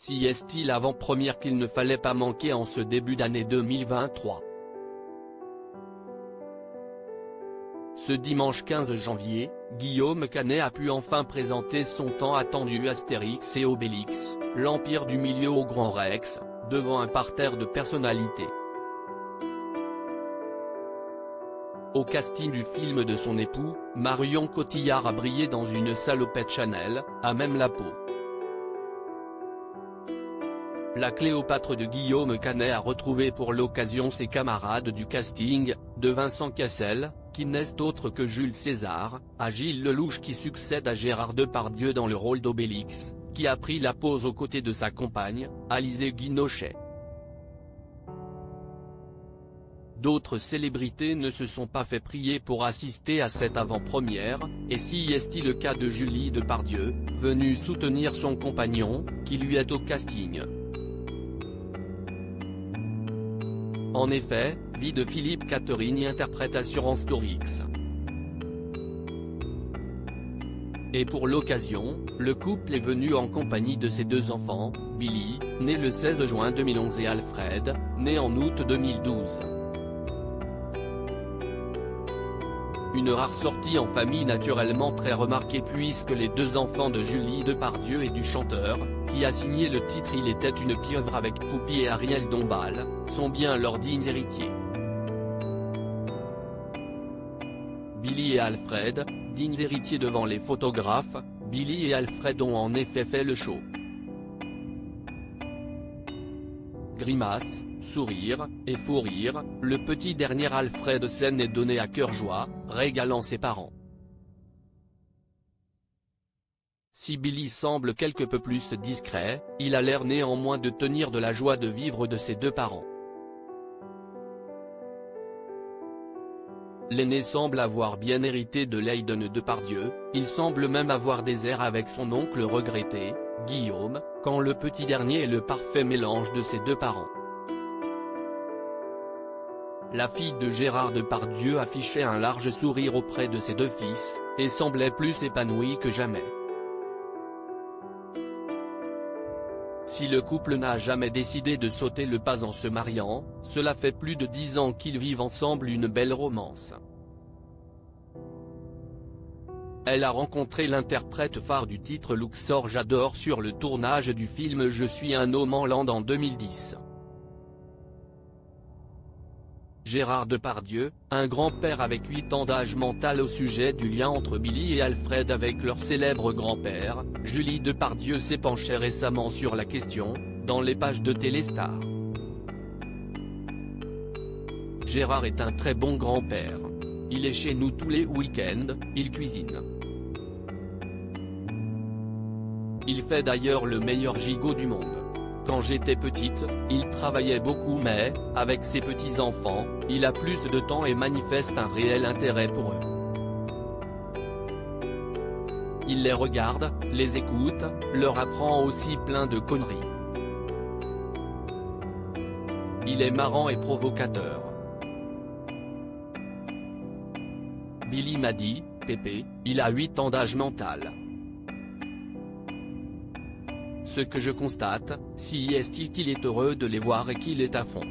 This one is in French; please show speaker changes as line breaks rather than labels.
si est-il l'avant-première qu'il ne fallait pas manquer en ce début d'année 2023. Ce dimanche 15 janvier, Guillaume Canet a pu enfin présenter son tant attendu Astérix et Obélix, l'Empire du Milieu au Grand Rex, devant un parterre de personnalités. Au casting du film de son époux, Marion Cotillard a brillé dans une salopette Chanel, à même la peau. La Cléopâtre de Guillaume Canet a retrouvé pour l'occasion ses camarades du casting, de Vincent Cassel, qui n'est autre que Jules César, à Gilles Lelouch qui succède à Gérard Depardieu dans le rôle d'Obélix, qui a pris la pose aux côtés de sa compagne, Alizée Guinochet. D'autres célébrités ne se sont pas fait prier pour assister à cette avant-première, et si est-il le cas de Julie Depardieu, venue soutenir son compagnon, qui lui est au casting. En effet, vie de Philippe Catherine y interprète Assurance Torix. Et pour l'occasion, le couple est venu en compagnie de ses deux enfants, Billy, né le 16 juin 2011 et Alfred, né en août 2012. Une rare sortie en famille naturellement très remarquée puisque les deux enfants de Julie Depardieu et du chanteur, qui a signé le titre Il était une pieuvre avec Poupie et Ariel Dombal, sont bien leurs dignes héritiers. Billy et Alfred, dignes héritiers devant les photographes, Billy et Alfred ont en effet fait le show. Grimace, sourire, et fou rire, le petit dernier Alfred s'en est donné à cœur joie, régalant ses parents. Si Billy semble quelque peu plus discret, il a l'air néanmoins de tenir de la joie de vivre de ses deux parents. L'aîné semble avoir bien hérité de l'Aiden Depardieu, il semble même avoir des airs avec son oncle regretté, Guillaume, quand le petit dernier est le parfait mélange de ses deux parents. La fille de Gérard Depardieu affichait un large sourire auprès de ses deux fils, et semblait plus épanouie que jamais. Si le couple n'a jamais décidé de sauter le pas en se mariant, cela fait plus de 10 ans qu'ils vivent ensemble une belle romance. Elle a rencontré l'interprète phare du titre Luxor J'adore sur le tournage du film Je suis un homme en land en 2010. Gérard Depardieu, un grand-père avec 8 ans d'âge mental au sujet du lien entre Billy et Alfred avec leur célèbre grand-père, Julie Depardieu s'est penchée récemment sur la question, dans les pages de Téléstar. Gérard est un très bon grand-père. Il est chez nous tous les week-ends, il cuisine. Il fait d'ailleurs le meilleur gigot du monde. Quand j'étais petite, il travaillait beaucoup mais, avec ses petits-enfants, il a plus de temps et manifeste un réel intérêt pour eux. Il les regarde, les écoute, leur apprend aussi plein de conneries. Il est marrant et provocateur. Billy m'a dit, Pépé, il a 8 ans d'âge mental. Ce que je constate, si est-il qu'il est heureux de les voir et qu'il est à fond.